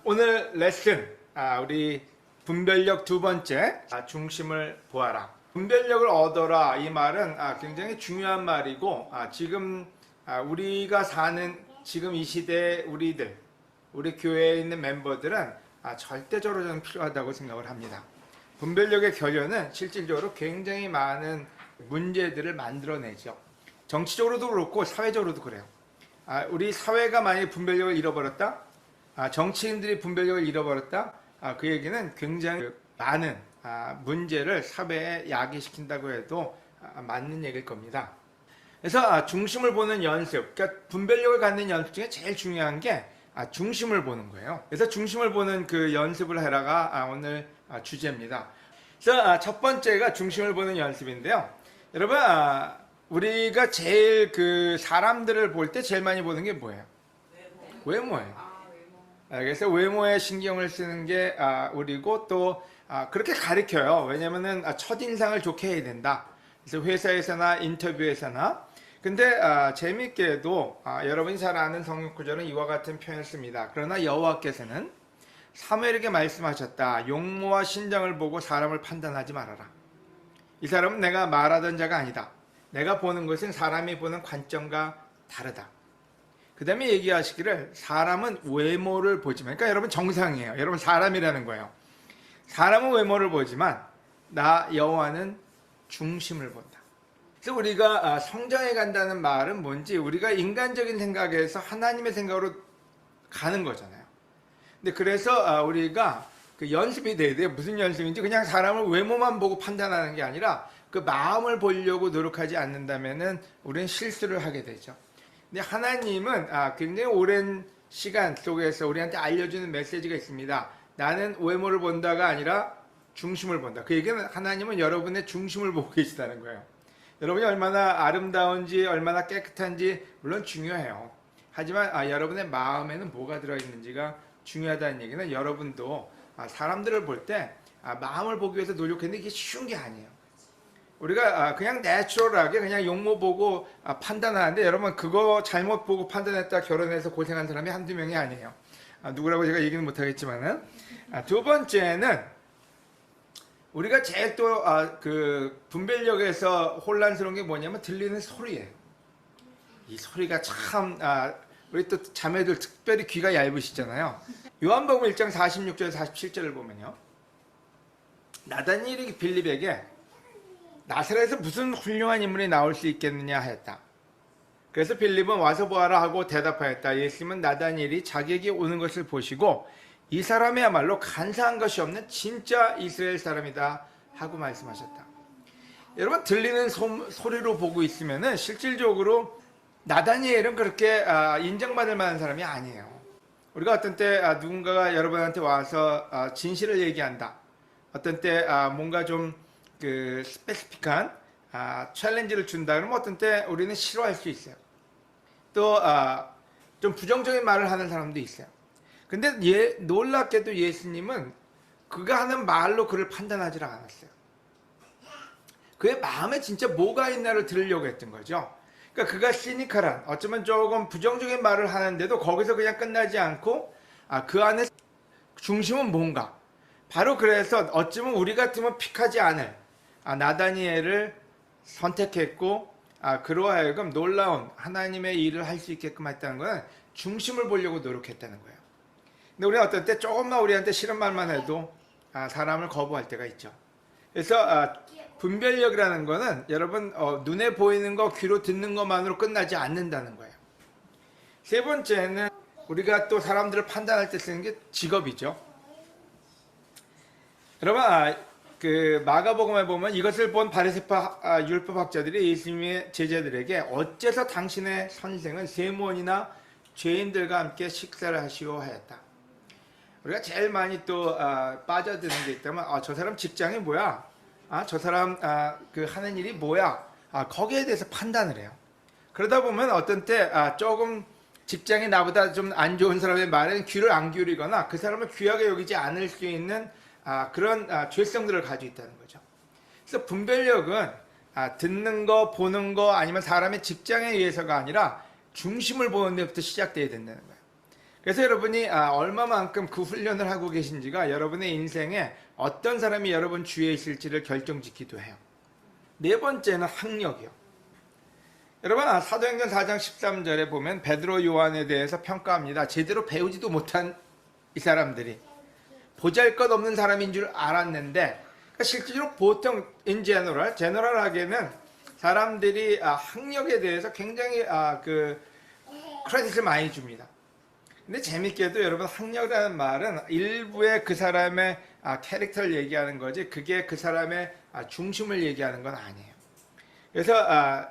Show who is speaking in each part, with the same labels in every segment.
Speaker 1: 오늘 레슨 우리 분별력 두 번째 중심을 보아라. 분별력을 얻어라 이 말은 굉장히 중요한 말이고 지금 우리가 사는 지금 이 시대의 우리 교회에 있는 멤버들은 절대적으로 저는 필요하다고 생각을 합니다. 분별력의 결여는 실질적으로 굉장히 많은 문제들을 만들어내죠. 정치적으로도 그렇고 사회적으로도 그래요. 우리 사회가 만약에 분별력을 잃어버렸다, 정치인들이 분별력을 잃어버렸다, 그 얘기는 굉장히 많은 문제를 사회에 야기시킨다고 해도 맞는 얘기일 겁니다. 그래서 중심을 보는 연습, 그러니까 분별력을 갖는 연습 중에 제일 중요한 게 중심을 보는 거예요. 그래서 중심을 보는 그 연습을 해라가 오늘 주제입니다. 그래서 첫 번째가 중심을 보는 연습인데요. 여러분, 우리가 제일 그 사람들을 볼 때 제일 많이 보는 게 뭐예요? 외모예요. 그래서 외모에 신경을 쓰는 게 우리고 또 그렇게 가르쳐요. 왜냐면은 첫인상을 좋게 해야 된다. 그래서 회사에서나 인터뷰에서나. 근데 재밌게도 여러분이 잘 아는 성경 구절은 이와 같은 표현을 씁니다. 그러나 여호와께서는 사무엘에게 말씀하셨다. 용모와 신장을 보고 사람을 판단하지 말아라. 이 사람은 내가 말하던 자가 아니다. 내가 보는 것은 사람이 보는 관점과 다르다. 그 다음에 얘기하시기를 사람은 외모를 보지만, 그러니까 여러분 정상이에요. 여러분 사람이라는 거예요. 사람은 외모를 보지만 나 여호와는 중심을 본다. 그래서 우리가 성장해 간다는 말은 뭔지, 우리가 인간적인 생각에서 하나님의 생각으로 가는 거잖아요. 근데 그래서 우리가 그 연습이 돼야 돼요. 무슨 연습인지, 그냥 사람을 외모만 보고 판단하는 게 아니라 그 마음을 보려고 노력하지 않는다면은 우리는 실수를 하게 되죠. 근데 하나님은 굉장히 오랜 시간 속에서 우리한테 알려주는 메시지가 있습니다. 나는 외모를 본다가 아니라 중심을 본다. 그 얘기는 하나님은 여러분의 중심을 보고 계시다는 거예요. 여러분이 얼마나 아름다운지, 얼마나 깨끗한지 물론 중요해요. 하지만 여러분의 마음에는 뭐가 들어있는지가 중요하다는 얘기는, 여러분도 사람들을 볼 때 마음을 보기 위해서 노력했는데 이게 쉬운 게 아니에요. 우리가 그냥 내추럴하게 그냥 용모 보고 판단하는데, 여러분 그거 잘못 보고 판단했다 결혼해서 고생한 사람이 한두 명이 아니에요. 누구라고 제가 얘기는 못하겠지만은. 두 번째는 우리가 제일 또 그 분별력에서 혼란스러운 게 뭐냐면 들리는 소리예요. 이 소리가 참 우리 또 자매들 특별히 귀가 얇으시잖아요. 요한복음 1장 46절 47절을 보면요, 나다니엘이 빌립에게 나사렛에서 무슨 훌륭한 인물이 나올 수 있겠느냐 하였다. 그래서 빌립은 와서 보아라 하고 대답하였다. 예수님은 나다니엘이 자기에게 오는 것을 보시고 이 사람이야말로 간사한 것이 없는 진짜 이스라엘 사람이다 하고 말씀하셨다. 여러분, 들리는 소리로 보고 있으면은 실질적으로 나다니엘은 그렇게 인정받을 만한 사람이 아니에요. 우리가 어떤 때 누군가가 여러분한테 와서 진실을 얘기한다, 어떤 때 뭔가 좀 그 스페시픽한 챌린지를 준다 그러면 어떤 때 우리는 싫어할 수 있어요. 또 좀 부정적인 말을 하는 사람도 있어요. 근데 놀랍게도 예수님은 그가 하는 말로 그를 판단하지 않았어요. 그의 마음에 진짜 뭐가 있나를 들으려고 했던 거죠. 그러니까 그가 시니컬한, 어쩌면 조금 부정적인 말을 하는데도 거기서 그냥 끝나지 않고 그 안에 중심은 뭔가, 바로 그래서 어쩌면 우리 같으면 픽하지 않을 나다니엘을 선택했고 그로 하여금 놀라운 하나님의 일을 할 수 있게끔 했다는 것은 중심을 보려고 노력했다는 거예요. 근데 우리는 어떤 때 조금만 우리한테 싫은 말만 해도 사람을 거부할 때가 있죠. 그래서 분별력이라는 거는 여러분 눈에 보이는 거, 귀로 듣는 것만으로 끝나지 않는다는 거예요. 세 번째는 우리가 또 사람들을 판단할 때 쓰는 게 직업이죠. 여러분, 그 마가복음에 보면 이것을 본 바리새파 율법학자들이 예수님의 제자들에게 어째서 당신의 선생은 세무원이나 죄인들과 함께 식사를 하시오 하였다. 우리가 제일 많이 또 빠져드는 게 있다면 저 사람 직장이 뭐야? 저 사람 그 하는 일이 뭐야? 거기에 대해서 판단을 해요. 그러다 보면 어떤 때 조금 직장이 나보다 좀 안 좋은 사람의 말에는 귀를 안 기울이거나 그 사람을 귀하게 여기지 않을 수 있는 그런 죄성들을 가지고 있다는 거죠. 그래서 분별력은 듣는 거, 보는 거, 아니면 사람의 직장에 의해서가 아니라 중심을 보는 데부터 시작돼야 된다는 거예요. 그래서 여러분이 얼마만큼 그 훈련을 하고 계신지가 여러분의 인생에 어떤 사람이 여러분 주위에 있을지를 결정짓기도 해요. 네 번째는 학력이요. 여러분 사도행전 4장 13절에 보면 베드로 요한에 대해서 평가합니다. 제대로 배우지도 못한 이 사람들이 보잘것없는 사람인 줄 알았는데, 그러니까 실제로 보통 제너럴하게는 사람들이 학력에 대해서 굉장히 그 크레딧을 많이 줍니다. 근데 재밌게도 여러분 학력이라는 말은 일부의 그 사람의 캐릭터를 얘기하는 거지 그게 그 사람의 중심을 얘기하는 건 아니에요. 그래서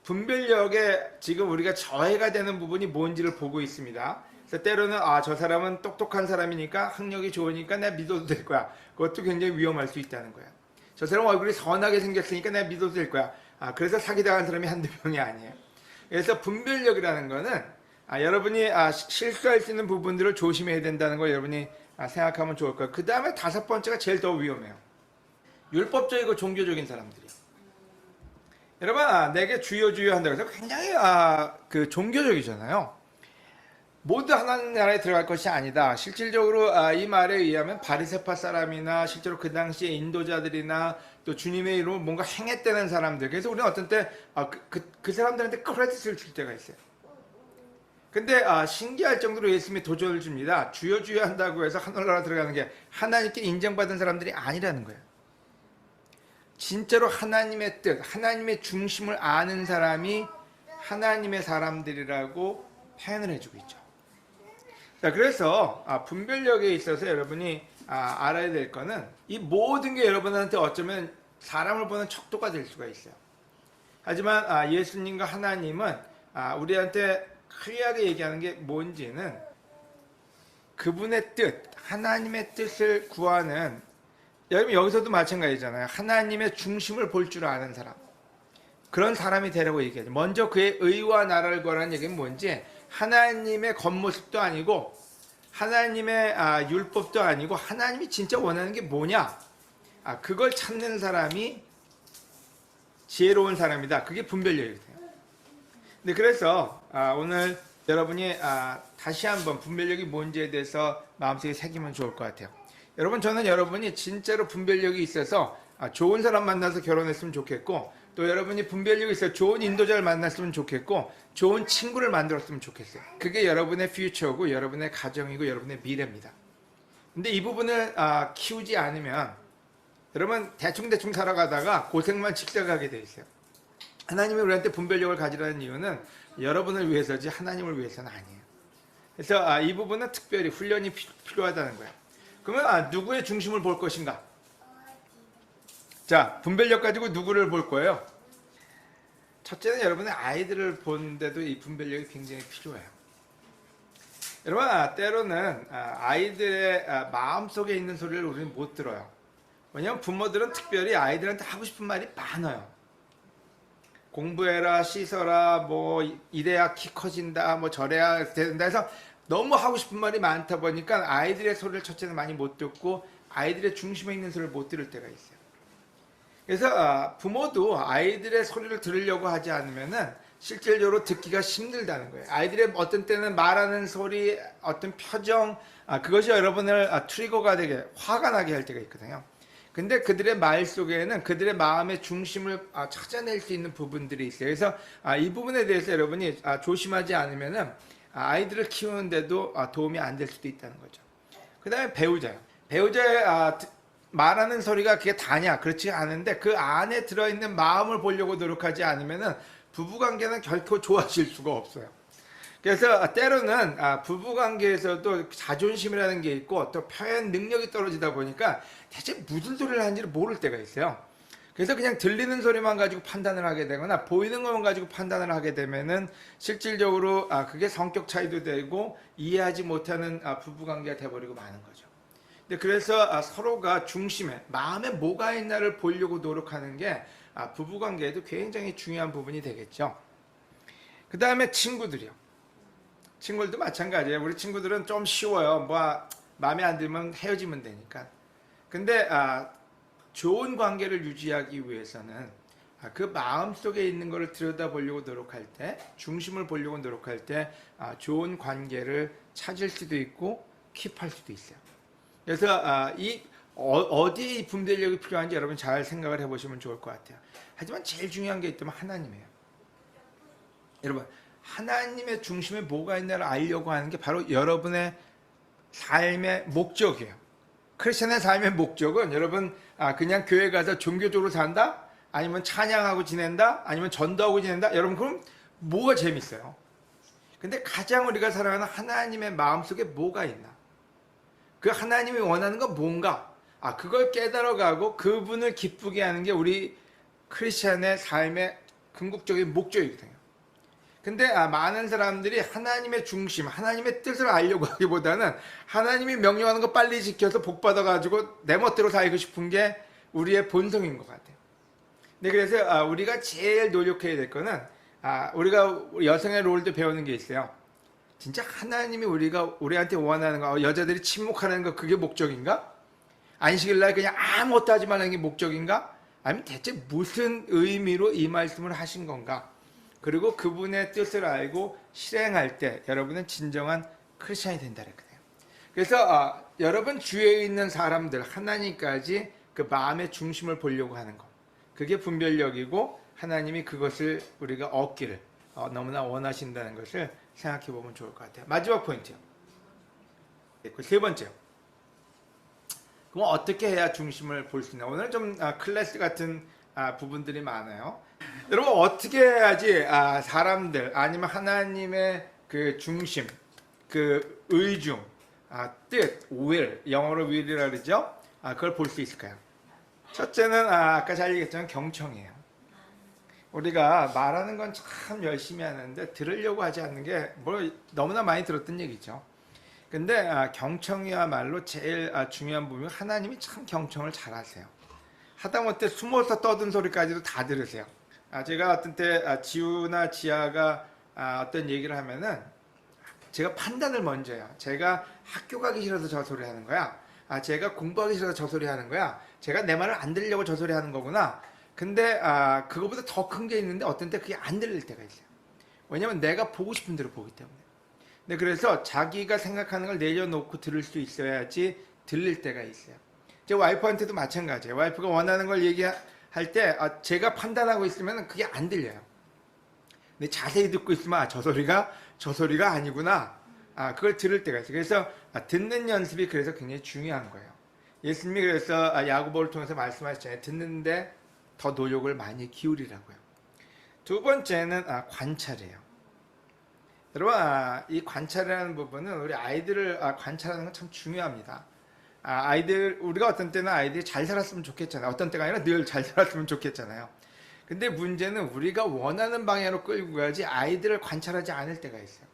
Speaker 1: 분별력에 지금 우리가 저해가 되는 부분이 뭔지를 보고 있습니다. 그래서 때로는 저 사람은 똑똑한 사람이니까 학력이 좋으니까 내가 믿어도 될 거야. 그것도 굉장히 위험할 수 있다는 거야. 저 사람 얼굴이 선하게 생겼으니까 내가 믿어도 될 거야. 그래서 사기당한 사람이 한두 명이 아니에요. 그래서 분별력이라는 거는 여러분이 실수할 수 있는 부분들을 조심해야 된다는 걸 여러분이 생각하면 좋을 거예요. 그 다음에 다섯 번째가 제일 더 위험해요. 율법적이고 종교적인 사람들이요. 여러분 내게 주여 주여 한다고 해서 굉장히 그 종교적이잖아요. 모두 하나님 나라에 들어갈 것이 아니다. 실질적으로 이 말에 의하면 바리새파 사람이나 실제로 그 당시에 인도자들이나 또 주님의 이름으로 뭔가 행했다는 사람들, 그래서 우리는 어떤 때 그 사람들한테 크레딧을 줄 때가 있어요. 근데 신기할 정도로 예수님이 도전을 줍니다. 주여 주여 한다고 해서 하늘나라 들어가는 게 하나님께 인정받은 사람들이 아니라는 거예요. 진짜로 하나님의 뜻, 하나님의 중심을 아는 사람이 하나님의 사람들이라고 표현을 해주고 있죠. 자, 그래서 분별력에 있어서 여러분이 알아야 될 거는 이 모든 게 여러분한테 어쩌면 사람을 보는 척도가 될 수가 있어요. 하지만 예수님과 하나님은 우리한테 클리어하게 얘기하는 게 뭔지는 그분의 뜻, 하나님의 뜻을 구하는, 여러분 여기서도 마찬가지잖아요. 하나님의 중심을 볼 줄 아는 사람, 그런 사람이 되라고 얘기하죠. 먼저 그의 의와 나라를 구하라는 얘기는 뭔지, 하나님의 겉모습도 아니고 하나님의 율법도 아니고 하나님이 진짜 원하는 게 뭐냐, 그걸 찾는 사람이 지혜로운 사람이다. 그게 분별력이거든요. 근데 그래서 오늘 여러분이 다시 한번 분별력이 뭔지에 대해서 마음속에 새기면 좋을 것 같아요. 여러분, 저는 여러분이 진짜로 분별력이 있어서 좋은 사람 만나서 결혼했으면 좋겠고, 또 여러분이 분별력이 있어서 좋은 인도자를 만났으면 좋겠고, 좋은 친구를 만들었으면 좋겠어요. 그게 여러분의 퓨처고 여러분의 가정이고 여러분의 미래입니다. 근데 이 부분을 키우지 않으면 여러분 대충대충 살아가다가 고생만 직사가게 돼 있어요. 하나님이 우리한테 분별력을 가지라는 이유는 여러분을 위해서지 하나님을 위해서는 아니에요. 그래서 이 부분은 특별히 훈련이 필요하다는 거예요. 그러면 누구의 중심을 볼 것인가? 자, 분별력 가지고 누구를 볼 거예요? 첫째는 여러분의 아이들을 보는데도 이 분별력이 굉장히 필요해요. 여러분, 때로는 아이들의 마음속에 있는 소리를 우리는 못 들어요. 왜냐하면 부모들은 특별히 아이들한테 하고 싶은 말이 많아요. 공부해라, 씻어라, 뭐 이래야 키 커진다, 뭐 저래야 된다 해서 너무 하고 싶은 말이 많다 보니까 아이들의 소리를 첫째는 많이 못 듣고 아이들의 중심에 있는 소리를 못 들을 때가 있어요. 그래서 부모도 아이들의 소리를 들으려고 하지 않으면은 실질적으로 듣기가 힘들다는 거예요. 아이들의 어떤 때는 말하는 소리, 어떤 표정, 그것이 여러분을 트리거가 되게 화가 나게 할 때가 있거든요. 근데 그들의 말 속에는 그들의 마음의 중심을 찾아낼 수 있는 부분들이 있어요. 그래서 이 부분에 대해서 여러분이 조심하지 않으면은 아이들을 키우는데도 도움이 안 될 수도 있다는 거죠. 그 다음에 배우자요. 배우자의 말하는 소리가 그게 다냐? 그렇지 않은데 그 안에 들어있는 마음을 보려고 노력하지 않으면은 부부관계는 결코 좋아질 수가 없어요. 그래서 때로는 부부관계에서도 자존심이라는 게 있고 또 표현 능력이 떨어지다 보니까 대체 무슨 소리를 하는지를 모를 때가 있어요. 그래서 그냥 들리는 소리만 가지고 판단을 하게 되거나 보이는 것만 가지고 판단을 하게 되면은 실질적으로 그게 성격 차이도 되고 이해하지 못하는 부부관계가 돼버리고 마는 거죠. 근데 그래서 서로가 중심에 마음에 뭐가 있나를 보려고 노력하는 게 부부관계에도 굉장히 중요한 부분이 되겠죠. 그 다음에 친구들이요. 친구들도 마찬가지예요. 우리 친구들은 좀 쉬워요. 뭐 마음에 안 들면 헤어지면 되니까. 근데 좋은 관계를 유지하기 위해서는 그 마음속에 있는 것을 들여다보려고 노력할 때, 중심을 보려고 노력할 때 좋은 관계를 찾을 수도 있고 킵할 수도 있어요. 그래서 어디에 이 분별력이 필요한지 여러분 잘 생각을 해보시면 좋을 것 같아요. 하지만 제일 중요한 게 있다면 하나님이에요. 여러분, 하나님의 중심에 뭐가 있나를 알려고 하는 게 바로 여러분의 삶의 목적이에요. 크리스천의 삶의 목적은 여러분 그냥 교회 가서 종교적으로 산다? 아니면 찬양하고 지낸다? 아니면 전도하고 지낸다? 여러분 그럼 뭐가 재밌어요? 근데 가장 우리가 사랑하는 하나님의 마음속에 뭐가 있나? 그 하나님이 원하는 건 뭔가? 그걸 깨달아가고 그분을 기쁘게 하는 게 우리 크리스천의 삶의 궁극적인 목적이거든요. 근데 많은 사람들이 하나님의 중심, 하나님의 뜻을 알려고 하기보다는 하나님이 명령하는 거 빨리 지켜서 복 받아가지고 내 멋대로 살고 싶은 게 우리의 본성인 것 같아요. 네, 그래서 우리가 제일 노력해야 될 거는 우리가 여성의 롤도 배우는 게 있어요. 진짜 하나님이 우리한테 원하는 거, 여자들이 침묵하는 거 그게 목적인가? 안식일날 그냥 아무것도 하지 말라는 게 목적인가? 아니면 대체 무슨 의미로 이 말씀을 하신 건가? 그리고 그분의 뜻을 알고 실행할 때 여러분은 진정한 크리스천이 된다 그랬거든요. 그래서 여러분 주위에 있는 사람들 하나님까지 그 마음의 중심을 보려고 하는 것, 그게 분별력이고 하나님이 그것을 우리가 얻기를 너무나 원하신다는 것을 생각해 보면 좋을 것 같아요. 마지막 포인트요. 세 번째요. 그럼 어떻게 해야 중심을 볼 수 있나? 오늘 좀 클래스 같은 부분들이 많아요. 여러분 어떻게 해야지 사람들 아니면 하나님의 그 중심, 그 의중, 뜻, will, 영어로 will이라 그러죠? 그걸 볼 수 있을까요? 첫째는 아까 잘 얘기했지만 경청이에요. 우리가 말하는 건 참 열심히 하는데 들으려고 하지 않는 게 너무나 많이 들었던 얘기죠. 근데 경청이야말로 제일 중요한 부분이 하나님이 참 경청을 잘하세요. 하다못해 숨어서 떠든 소리까지도 다 들으세요. 제가 어떤 때 지우나 지아가 어떤 얘기를 하면은 제가 판단을 먼저 해요. 제가 학교 가기 싫어서 저 소리 하는 거야. 제가 공부하기 싫어서 저 소리 하는 거야. 제가 내 말을 안 들으려고 저 소리 하는 거구나. 근데 그거보다 더 큰 게 있는데 어떤 때 그게 안 들릴 때가 있어요. 왜냐면 내가 보고 싶은 대로 보기 때문에. 네, 그래서 자기가 생각하는 걸 내려놓고 들을 수 있어야지 들릴 때가 있어요. 제 와이프한테도 마찬가지예요. 와이프가 원하는 걸 얘기할 때 제가 판단하고 있으면 그게 안 들려요. 근데 자세히 듣고 있으면 저 소리가 아니구나. 그걸 들을 때가 있어요. 그래서 듣는 연습이 그래서 굉장히 중요한 거예요. 예수님이 그래서 야고보를 통해서 말씀하셨잖아요. 듣는데 더 노력을 많이 기울이라고요. 두 번째는 관찰이에요. 여러분 이 관찰이라는 부분은 우리 아이들을 관찰하는 건 참 중요합니다. 우리가 어떤 때는 아이들이 잘 살았으면 좋겠잖아요. 어떤 때가 아니라 늘 잘 살았으면 좋겠잖아요. 근데 문제는 우리가 원하는 방향으로 끌고 가야지 아이들을 관찰하지 않을 때가 있어요.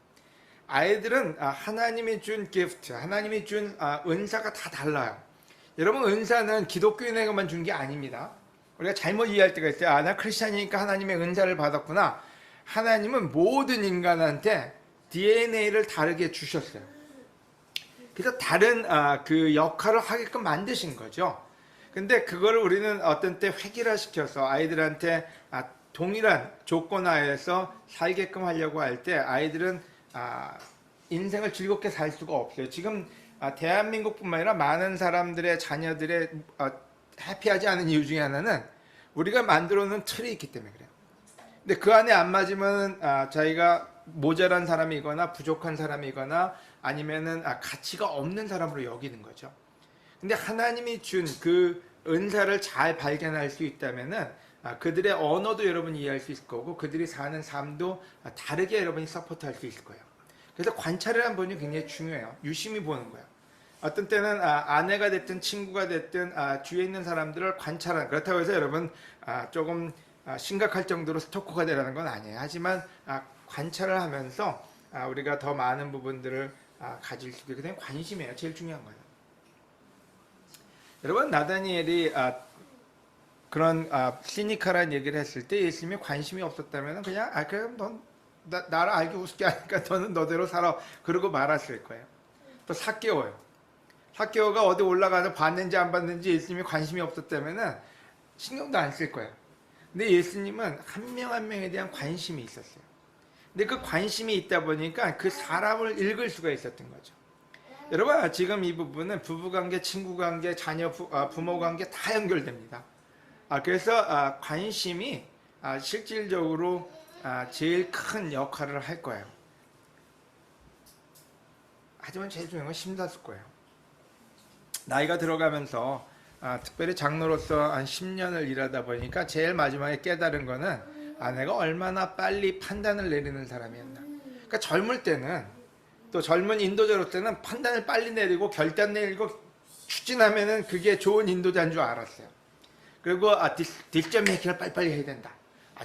Speaker 1: 아이들은 하나님이 준 기프트, 하나님이 준 은사가 다 달라요. 여러분 은사는 기독교인에게만 준 게 아닙니다. 우리가 잘못 이해할 때가 있어요. 나 크리스찬이니까 하나님의 은사를 받았구나. 하나님은 모든 인간한테 DNA를 다르게 주셨어요. 그래서 다른 그 역할을 하게끔 만드신 거죠. 근데 그걸 우리는 어떤 때 획일화시켜서 아이들한테 동일한 조건 하에서 살게끔 하려고 할 때 아이들은 인생을 즐겁게 살 수가 없어요. 지금 대한민국뿐만 아니라 많은 사람들의 자녀들의 해피하지 않은 이유 중에 하나는 우리가 만들어 놓은 틀이 있기 때문에 그래요. 근데 그 안에 안 맞으면 자기가 모자란 사람이거나 부족한 사람이거나 아니면은 가치가 없는 사람으로 여기는 거죠. 근데 하나님이 준 그 은사를 잘 발견할 수 있다면은 그들의 언어도 여러분이 이해할 수 있을 거고 그들이 사는 삶도 다르게 여러분이 서포트할 수 있을 거예요. 그래서 관찰이라는 부분이 굉장히 중요해요. 유심히 보는 거예요. 어떤 때는 아내가 됐든 친구가 됐든 주위에 있는 사람들을 관찰하는, 그렇다고 해서 여러분 조금 심각할 정도로 스토커가 되라는 건 아니에요. 하지만 관찰을 하면서 우리가 더 많은 부분들을 가질 수 있게 되는 관심이에요. 제일 중요한 거예요. 여러분 나다니엘이 그런 시니카라는 얘기를 했을 때 예수님이 관심이 없었다면 그냥 그럼 넌 나를 알기 우습게 하니까 너는 너대로 살아 그러고 말았을 거예요. 또 삭개오가 어디 올라가서 봤는지 안 봤는지 예수님이 관심이 없었다면 신경도 안 쓸 거예요. 근데 예수님은 한 명 한 명에 대한 관심이 있었어요. 근데 그 관심이 있다 보니까 그 사람을 읽을 수가 있었던 거죠. 여러분, 지금 이 부분은 부부관계, 친구관계, 자녀, 부모관계 다 연결됩니다. 그래서 관심이 실질적으로 제일 큰 역할을 할 거예요. 하지만 제일 중요한 건 심사숙고예요. 나이가 들어가면서 특별히 장로로서 한 10년을 일하다 보니까 제일 마지막에 깨달은 거는 내가 얼마나 빨리 판단을 내리는 사람이었나. 그러니까 젊을 때는, 또 젊은 인도자로 때는 판단을 빨리 내리고 결단 내리고 추진하면은 그게 좋은 인도자인 줄 알았어요. 그리고 디시전 메이킹을 빨리빨리 해야 된다.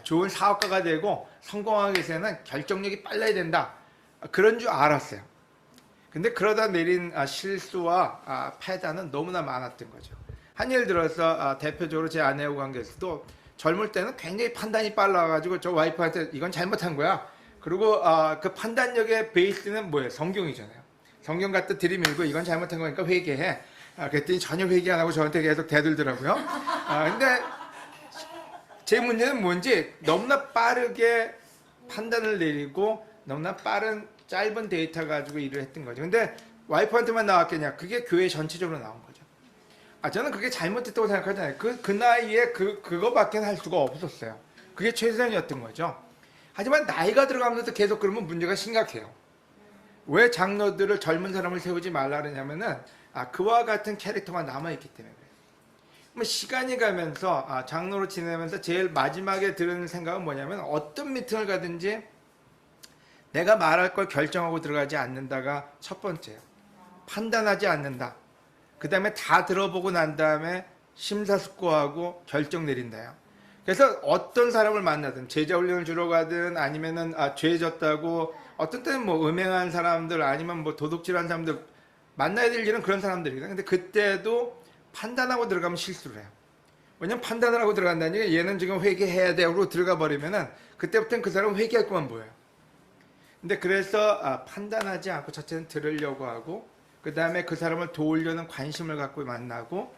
Speaker 1: 좋은 사업가가 되고 성공하기 위해서는 결정력이 빨라야 된다. 그런 줄 알았어요. 근데 그러다 내린 실수와 패단은 너무나 많았던 거죠. 한 예를 들어서 대표적으로 제 아내하고 관계에서도 젊을 때는 굉장히 판단이 빨라가지고 저 와이프한테 이건 잘못한 거야. 그리고 그 판단력의 베이스는 뭐예요? 성경이잖아요. 성경 갖다 들이밀고 이건 잘못한 거니까 회개해. 그랬더니 전혀 회개 안 하고 저한테 계속 대들더라고요. 근데 제 문제는 뭔지 너무나 빠르게 판단을 내리고 너무나 빠른 짧은 데이터 가지고 일을 했던 거죠. 근데 와이프한테만 나왔겠냐? 그게 교회 전체적으로 나온 거죠. 저는 그게 잘못됐다고 생각하잖아요. 그 나이에 그거밖에 할 수가 없었어요. 그게 최선이었던 거죠. 하지만 나이가 들어가면서 계속 그러면 문제가 심각해요. 왜 장로들을 젊은 사람을 세우지 말라 그러냐면은 그와 같은 캐릭터가 남아있기 때문에 그래요. 시간이 가면서 장로로 지내면서 제일 마지막에 드는 생각은 뭐냐면 어떤 미팅을 가든지 내가 말할 걸 결정하고 들어가지 않는다가 첫 번째예요. 판단하지 않는다. 그 다음에 다 들어보고 난 다음에 심사숙고하고 결정 내린다요. 그래서 어떤 사람을 만나든 제자훈련을 주러 가든 아니면은 죄 졌다고 어떤 때는 뭐 음행한 사람들 아니면 뭐 도둑질한 사람들 만나야 될 일은 그런 사람들이거든요. 근데 그때도 판단하고 들어가면 실수를 해요. 왜냐면 판단을 하고 들어간다니까 얘는 지금 회개해야 돼 하고 들어가 버리면은 그때부터는 그 사람은 회개할 것만 보여요. 근데 그래서 판단하지 않고 첫째는 들으려고 하고 그 다음에 그 사람을 도우려는 관심을 갖고 만나고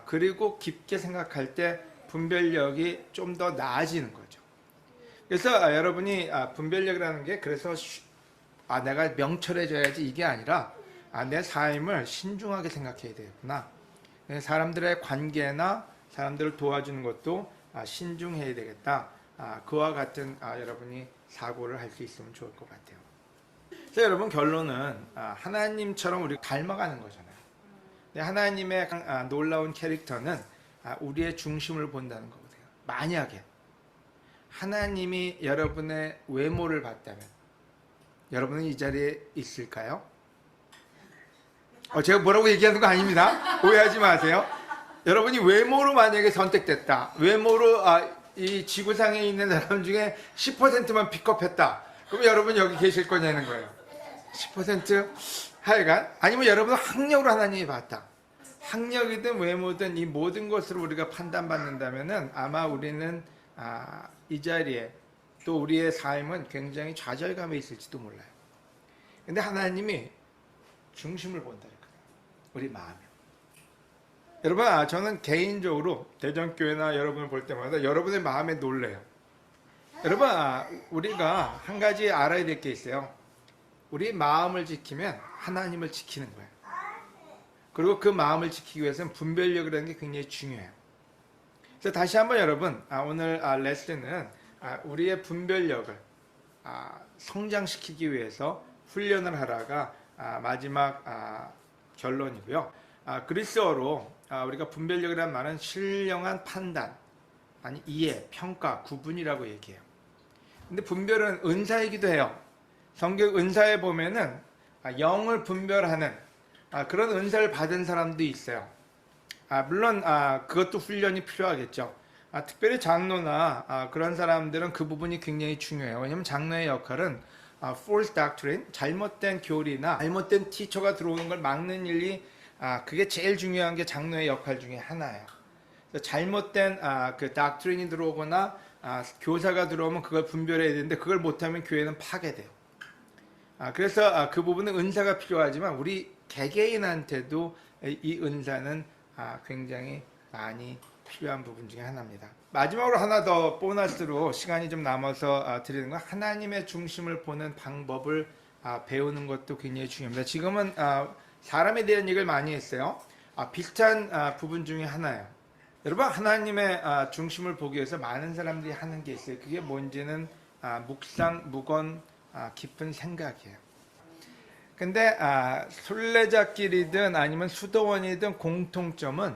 Speaker 1: 그리고 깊게 생각할 때 분별력이 좀 더 나아지는 거죠. 그래서 여러분이 분별력이라는 게 그래서 내가 명철해져야지 이게 아니라 내 삶을 신중하게 생각해야 되겠구나. 사람들의 관계나 사람들을 도와주는 것도 신중해야 되겠다. 그와 같은 여러분이 사고를 할 수 있으면 좋을 것 같아요. 그래서 여러분 결론은 하나님처럼 우리가 닮아가는 거잖아요. 하나님의 놀라운 캐릭터는 우리의 중심을 본다는 거거든요. 만약에 하나님이 여러분의 외모를 봤다면 여러분은 이 자리에 있을까요? 제가 뭐라고 얘기하는 거 아닙니다. 오해하지 마세요. 여러분이 외모로 만약에 선택됐다. 외모로 이 지구상에 있는 사람 중에 10%만 픽업했다. 그럼 여러분 여기 계실 거냐는 거예요. 10% 하여간 아니면 여러분은 학력으로 하나님이 봤다. 학력이든 외모든 이 모든 것으로 우리가 판단받는다면은 아마 우리는 이 자리에 또 우리의 삶은 굉장히 좌절감에 있을지도 몰라요. 근데 하나님이 중심을 본다 그랬거든요. 우리 마음에. 여러분, 저는 개인적으로 대전교회나 여러분을 볼 때마다 여러분의 마음에 놀래요. 여러분, 우리가 한 가지 알아야 될 게 있어요. 우리 마음을 지키면 하나님을 지키는 거예요. 그리고 그 마음을 지키기 위해서는 분별력이라는 게 굉장히 중요해요. 그래서 다시 한번 여러분, 오늘 레슨은 우리의 분별력을 성장시키기 위해서 훈련을 하라가 마지막 결론이고요. 그리스어로 우리가 분별력이라는 말은 신령한 판단, 아니 이해, 평가, 구분이라고 얘기해요. 근데 분별은 은사이기도 해요. 성경 은사에 보면은 영을 분별하는 그런 은사를 받은 사람도 있어요. 물론 그것도 훈련이 필요하겠죠. 특별히 장로나 그런 사람들은 그 부분이 굉장히 중요해요. 왜냐하면 장로의 역할은 false doctrine, 잘못된 교리나 잘못된 티처가 들어오는 걸 막는 일이 그게 제일 중요한 게 장로의 역할 중에 하나예요. 잘못된 그 doctrine이 들어오거나 교사가 들어오면 그걸 분별해야 되는데 그걸 못하면 교회는 파괴돼요. 그래서 그 부분은 은사가 필요하지만 우리 개개인한테도 이 은사는 굉장히 많이 필요한 부분 중에 하나입니다. 마지막으로 하나 더 보너스로 시간이 좀 남아서 드리는 건 하나님의 중심을 보는 방법을 배우는 것도 굉장히 중요합니다. 지금은 사람에 대한 얘기를 많이 했어요. 비슷한 부분 중에 하나예요. 여러분, 하나님의 중심을 보기 위해서 많은 사람들이 하는 게 있어요. 그게 뭔지는 묵상, 묵언, 깊은 생각이에요. 근데 순례자길이든 아니면 수도원이든 공통점은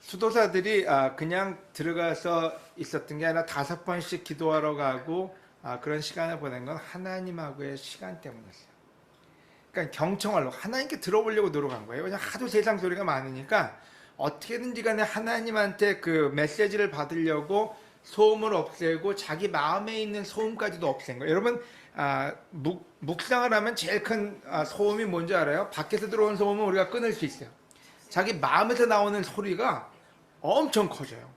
Speaker 1: 수도사들이 그냥 들어가서 있었던 게 아니라 5번씩 기도하러 가고 그런 시간을 보낸 건 하나님하고의 시간 때문이었어요. 그러니까 경청하려고 하나님께 들어보려고 노력한 거예요. 그냥 하도 세상 소리가 많으니까 어떻게든지 간에 하나님한테 그 메시지를 받으려고 소음을 없애고 자기 마음에 있는 소음까지도 없앤 거예요. 여러분, 묵상을 하면 제일 큰 소음이 뭔지 알아요? 밖에서 들어오는 소음은 우리가 끊을 수 있어요. 자기 마음에서 나오는 소리가 엄청 커져요.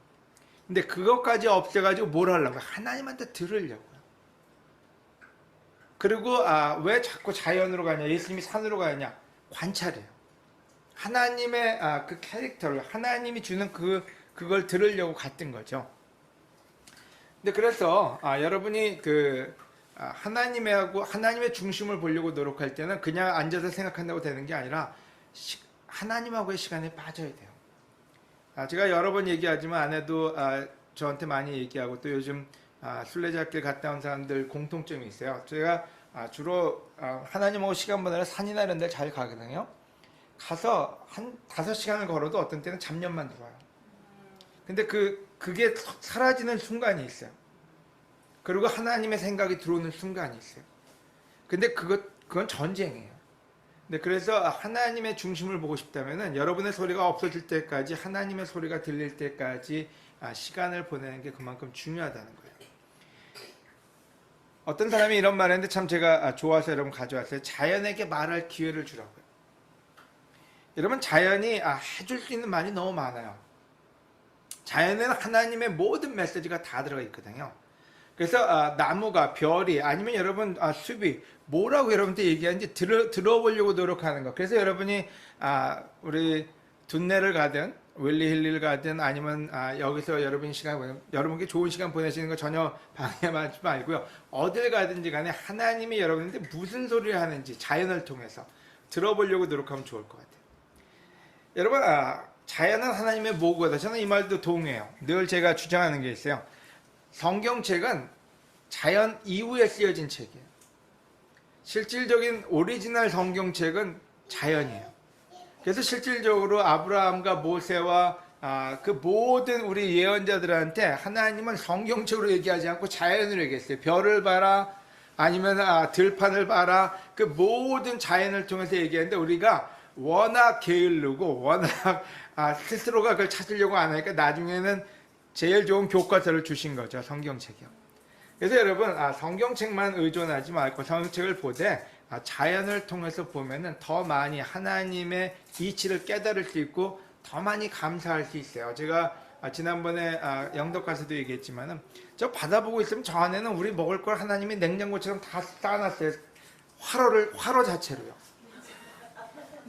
Speaker 1: 근데 그것까지 없애가지고 뭘 하려고요? 하나님한테 들으려고요. 그리고 왜 자꾸 자연으로 가냐? 예수님이 산으로 가냐? 관찰해요. 하나님의 그 캐릭터를, 하나님이 주는 그걸 들으려고 갔던 거죠. 근데 그래서 여러분이 하나님의 중심을 보려고 노력할 때는 그냥 앉아서 생각한다고 되는 게 아니라 하나님하고의 시간에 빠져야 돼요. 제가 여러 번 얘기하지만 아내도 저한테 많이 얘기하고 또 요즘 순례자길 갔다 온 사람들 공통점이 있어요. 제가 주로 하나님하고 시간 보내러 산이나 이런 데 잘 가거든요. 가서 한 5시간을 걸어도 어떤 때는 잡념만 들어와요. 근데 그게 사라지는 순간이 있어요. 그리고 하나님의 생각이 들어오는 순간이 있어요. 근데 그건 전쟁이에요. 네, 그래서 하나님의 중심을 보고 싶다면은 여러분의 소리가 없어질 때까지 하나님의 소리가 들릴 때까지 시간을 보내는 게 그만큼 중요하다는 거예요. 어떤 사람이 이런 말을 했는데 참 제가 좋아서 여러분 가져왔어요. 자연에게 말할 기회를 주라고요. 여러분, 자연이 해줄 수 있는 말이 너무 많아요. 자연에는 하나님의 모든 메시지가 다 들어가 있거든요. 그래서 나무가, 별이, 아니면 여러분 숲이 뭐라고 여러분한테 얘기하는지 들어보려고 노력하는 거. 그래서 여러분이 우리 둔내를 가든 윌리힐리를 가든 아니면 여기서 여러분이 시간 보내면 여러분께 좋은 시간 보내시는 거 전혀 방해하지 말고요. 어딜 가든지 간에 하나님이 여러분한테 무슨 소리를 하는지 자연을 통해서 들어보려고 노력하면 좋을 것 같아요. 여러분, 자연은 하나님의 모국이다. 저는 이 말도 동의해요. 늘 제가 주장하는 게 있어요. 성경책은 자연 이후에 쓰여진 책이에요. 실질적인 오리지널 성경책은 자연이에요. 그래서 실질적으로 아브라함과 모세와 그 모든 우리 예언자들한테 하나님은 성경책으로 얘기하지 않고 자연으로 얘기했어요. 별을 봐라, 아니면 들판을 봐라, 그 모든 자연을 통해서 얘기하는데 우리가 워낙 게으르고 워낙 스스로가 그걸 찾으려고 안 하니까 나중에는 제일 좋은 교과서를 주신 거죠. 성경책이요. 그래서 여러분, 성경책만 의존하지 말고 성경책을 보되 자연을 통해서 보면은 더 많이 하나님의 이치를 깨달을 수 있고 더 많이 감사할 수 있어요. 제가 지난번에 영덕 가서도 얘기했지만은 저 바다 보고 있으면 저 안에는 우리 먹을 걸 하나님이 냉장고처럼 다 쌓아놨어요. 화로 자체로요.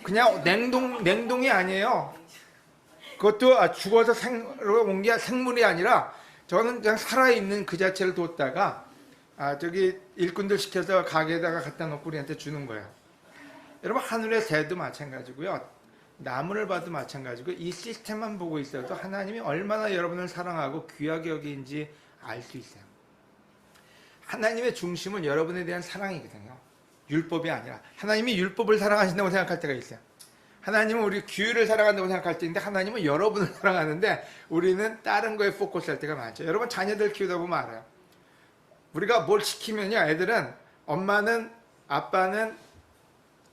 Speaker 1: 그냥 냉동이 아니에요. 그것도 죽어서 온 게 생물이 아니라 저는 그냥 살아있는 그 자체를 뒀다가 저기 일꾼들 시켜서 가게에다가 갖다 놓고 우리한테 주는 거예요. 여러분, 하늘의 새도 마찬가지고요. 나무를 봐도 마찬가지고 이 시스템만 보고 있어도 하나님이 얼마나 여러분을 사랑하고 귀하게 여기는지 알 수 있어요. 하나님의 중심은 여러분에 대한 사랑이거든요. 율법이 아니라. 하나님이 율법을 사랑하신다고 생각할 때가 있어요. 하나님은 우리 규율을 사랑한다고 생각할 때 있는데 하나님은 여러분을 사랑하는데 우리는 다른 거에 포커스할 때가 많죠. 여러분, 자녀들 키우다 보면 알아요. 우리가 뭘 시키면요, 애들은 엄마는 아빠는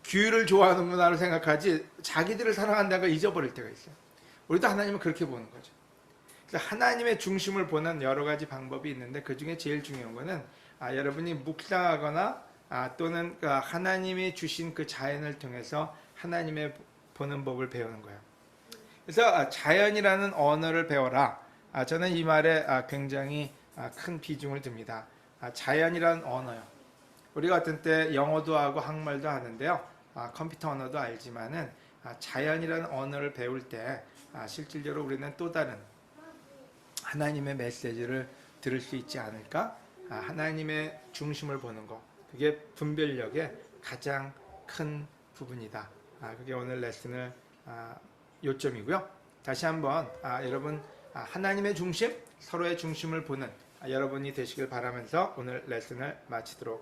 Speaker 1: 규율을 좋아하는구나로 생각하지 자기들을 사랑한다는 걸 잊어버릴 때가 있어요. 우리도 하나님은 그렇게 보는 거죠. 그래서 하나님의 중심을 보는 여러 가지 방법이 있는데 그 중에 제일 중요한 거는 여러분이 묵상하거나 또는 하나님이 주신 그 자연을 통해서 하나님의 보는 법을 배우는 거예요. 그래서 자연이라는 언어를 배워라. 저는 이 말에 굉장히 큰 비중을 둡니다. 자연이라는 언어요. 우리가 어떤 때 영어도 하고 한국말도 하는데요. 컴퓨터 언어도 알지만은 자연이라는 언어를 배울 때 실질적으로 우리는 또 다른 하나님의 메시지를 들을 수 있지 않을까? 하나님의 중심을 보는 것, 그게 분별력의 가장 큰 부분이다. 그게 오늘 레슨의 요점이고요. 다시 한번 여러분 하나님의 중심, 서로의 중심을 보는 여러분이 되시길 바라면서 오늘 레슨을 마치도록